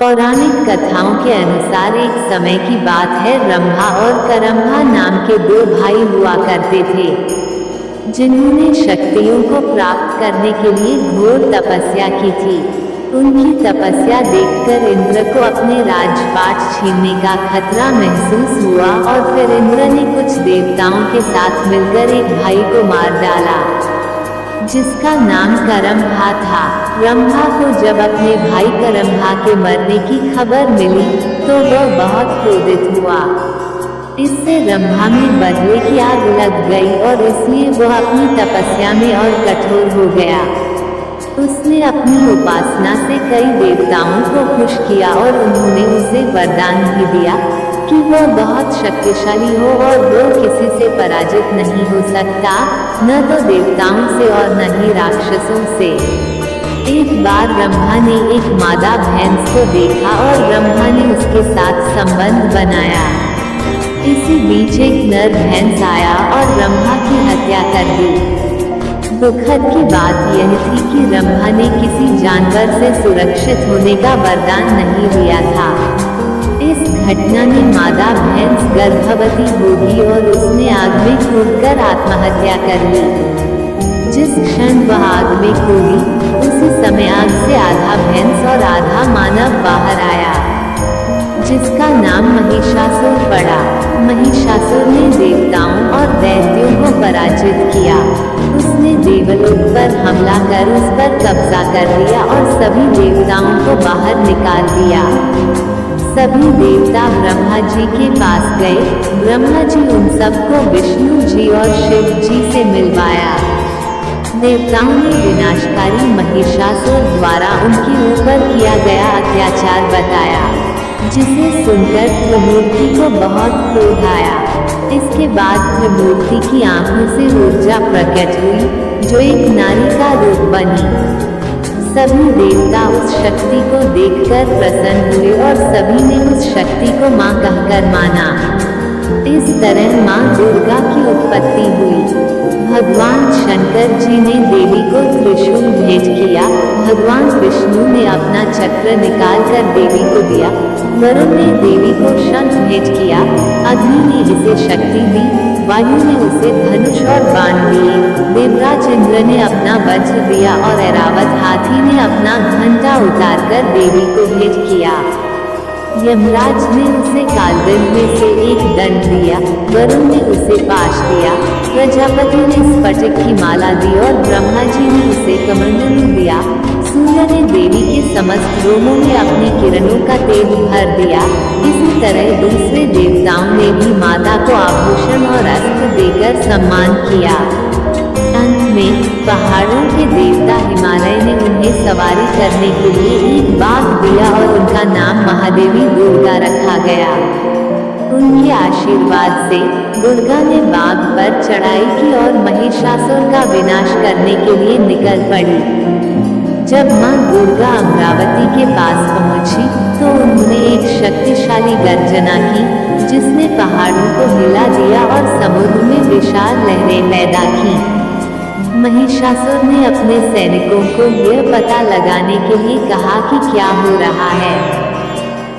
पौराणिक कथाओं के अनुसार एक समय की बात है, रंभा और करम्भा नाम के दो भाई हुआ करते थे, जिन्होंने शक्तियों को प्राप्त करने के लिए घोर तपस्या की थी। उनकी तपस्या देखकर इंद्र को अपने राजपाट छीनने का खतरा महसूस हुआ और फिर इंद्र ने कुछ देवताओं के साथ मिलकर एक भाई को मार डाला, जिसका नाम करम्भा था। रंभा को जब अपने भाई करम्भा के मरने की खबर मिली तो वह बहुत क्रोधित हुआ। इससे रंभा में बदले की आग लग गई और इसलिए वह अपनी तपस्या में और कठोर हो गया। उसने अपनी उपासना से कई देवताओं को खुश किया और उन्होंने उसे वरदान भी दिया कि वह बहुत शक्तिशाली हो और वह किसी से पराजित नहीं हो सकता, न तो देवताओं से और न ही राक्षसों से। एक बार रंभा ने एक मादा भैंस को देखा और रंभा ने उसके साथ संबंध बनाया। इसी बीच एक नर भैंस आया और रंभा की हत्या कर दी। दुखद की बात यह थी कि रंभा ने किसी जानवर से सुरक्षित होने का वरदान नहीं लिया था। इस घटना में मादा भैंस गर्भवती होगी और उसने आग में कूदकर आत्महत्या कर ली। जिस क्षण वह आग में कूदी, उसी समय आग से आधा भैंस और आधा मानव बाहर आया, जिसका नाम महिषासुर पड़ा। महिषासुर ने देवताओं और दैत्यों को पराजित किया। उसने देवलोक पर हमला कर उस पर कब्जा कर लिया और सभी देवताओं को बाहर निकाल दिया। सभी देवता ब्रह्मा जी के पास गए। ब्रह्मा जी उन सबको विष्णु जी और शिव जी से मिलवाया। देवताओं ने विनाशकारी महिषासुर द्वारा उनके ऊपर किया गया अत्याचार बताया, जिसे सुनकर त्रिमूर्ति को बहुत क्रोध आया। इसके बाद त्रिमूर्ति की आंखों से ऊर्जा प्रकट हुई, जो एक नारी का रूप बनी। सभी देवता उस शक्ति को देखकर प्रसन्न हुए और सभी ने उस शक्ति को मां कहकर माना। इस तरह मां दुर्गा की उत्पत्ति हुई। भगवान शंकर जी ने देवी को त्रिशूल भेंट किया। भगवान विष्णु ने अपना चक्र निकालकर देवी को दिया। वरुण ने देवी को शंख भेंट किया। अग्नि ने इसे शक्ति दी। वायु ने उसे धनुष और बाण दिए। देवराज इंद्र ने अपना वज्र दिया और ऐरावत हाथी ने अपना घंटा उतारकर देवी को भेंट किया। यमराज ने उसे कालदंड में से एक दंड दिया। वरुण ने उसे पाश दिया। प्रजापति ने स्फटिक की माला दी और ब्रह्मा जी ने उसे कमंडलू दिया। सूर्य ने देवी के समस्त रोमों में अपनी किरणों का तेज भर दिया। इसी तरह दूसरे देवताओं ने भी माता को आभूषण और अस्त्र देकर सम्मान किया। अंत में पहाड़ों के देवता हिमालय ने उन्हें सवारी करने के लिए एक बाघ दिया और उनका नाम महादेवी दुर्गा रखा गया। उनके आशीर्वाद से दुर्गा ने बाघ पर चढ़ाई की और महिषासुर का विनाश करने के लिए निकल पड़ी। जब मां दुर्गा अमरावती के पास पहुंची तो उन्होंने एक शक्तिशाली गर्जना की, जिसने पहाड़ों को हिला दिया और समुद्र में विशाल लहरें पैदा की। महिषासुर ने अपने सैनिकों को यह पता लगाने के लिए कहा कि क्या हो रहा है।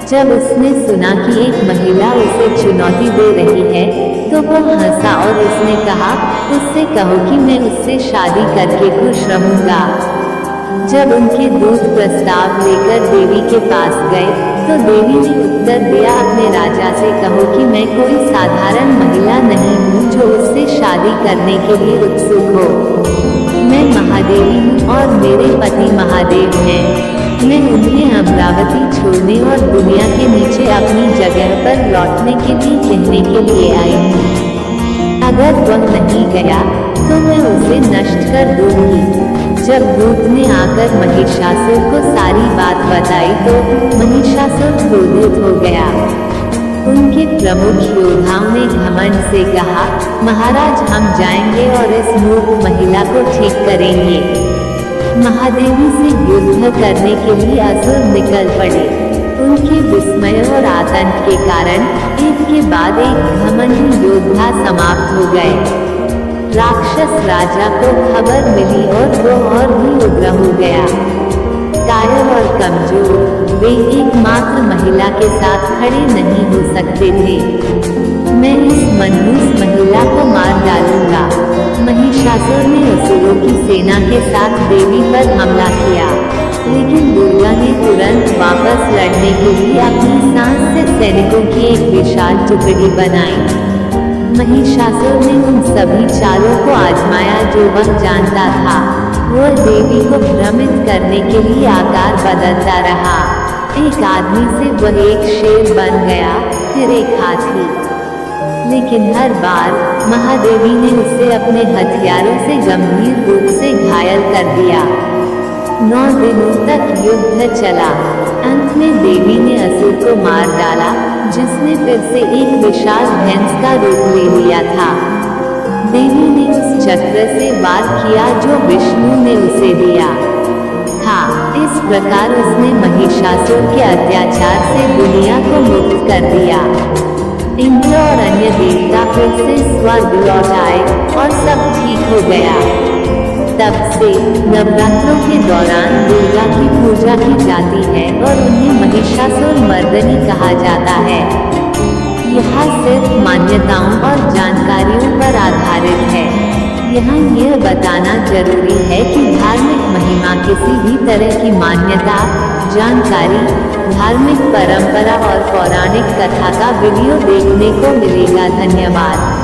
जब उसने सुना कि एक महिला उसे चुनौती दे रही है तो वह हंसा और उसने कहा, उससे कहो कि मैं उससे शादी करके खुश रहूंगा। जब उनके दूत प्रस्ताव लेकर देवी के पास गए तो देवी ने उत्तर दिया, अपने राजा से कहो कि मैं कोई साधारण महिला नहीं हूँ जो उससे शादी करने के लिए उत्सुक हो। मैं महादेवी हूँ और मेरे पति महादेव हैं। मैं उन्हें अमरावती छोड़ने और दुनिया के नीचे अपनी जगह पर लौटने के लिए कहने के लिए आई हूँ। अगर वह नहीं गया तो मैं उसे नष्ट कर दूंगी। जब दूत ने आकर महिषासुर को सारी बात बताई तो महिषासुर क्रोधित हो गया। उनके प्रमुख योद्धाओं ने घमंड से कहा, महाराज हम जाएंगे और इस मूर्ख महिला को ठीक करेंगे। महादेवी से युद्ध करने के लिए असुर निकल पड़े। उनके विस्मय और आतंक के कारण एक के बाद एक घमंडी योद्धा समाप्त हो गए। राक्षस राजा को खबर मिली और वो और भी उग्र हो गया। कायर और कमजोर, वे एकमात्र महिला के साथ खड़े नहीं हो सकते थे। मैं इस मनहूस महिला को मार डालूंगा। महिषासुर ने असुरों की सेना के साथ देवी पर हमला किया, लेकिन दुर्गा ने तुरंत वापस लड़ने के लिए अपनी सांस से सैनिकों की एक विशाल टुकड़ी बनाई। महिषासुर ने उन सभी चालों को आजमाया जो वह जानता था। वह देवी को भ्रमित करने के लिए आकार बदलता रहा। एक आदमी से वह एक शेर बन गया, फिर एक हाथी, लेकिन हर बार महादेवी ने उसे अपने हथियारों से गंभीर रूप से घायल कर दिया। 9 दिनों तक युद्ध चला। अंत में देवी ने असुर को मार डाला, जिसने फिर से एक विशाल भैंस का रूप ले लिया था। देवी ने उस चक्र से वार किया जो विष्णु ने उसे दिया था। इस प्रकार उसने महिषासुर के अत्याचार से दुनिया को मुक्त कर दिया। इंद्र और अन्य देवता फिर से स्वर्ग लौट आए और सब ठीक हो गया। तब से नवरात्रों के दौरान दुर्गा की पूजा की जाती है और उन्हें महिषासुर मर्दनी कहा जाता है। यह सिर्फ मान्यताओं और जानकारियों पर आधारित है। यहाँ यह बताना जरूरी है कि धार्मिक महिमा किसी भी तरह की मान्यता, जानकारी, धार्मिक परंपरा और पौराणिक कथा का वीडियो देखने को मिलेगा। धन्यवाद।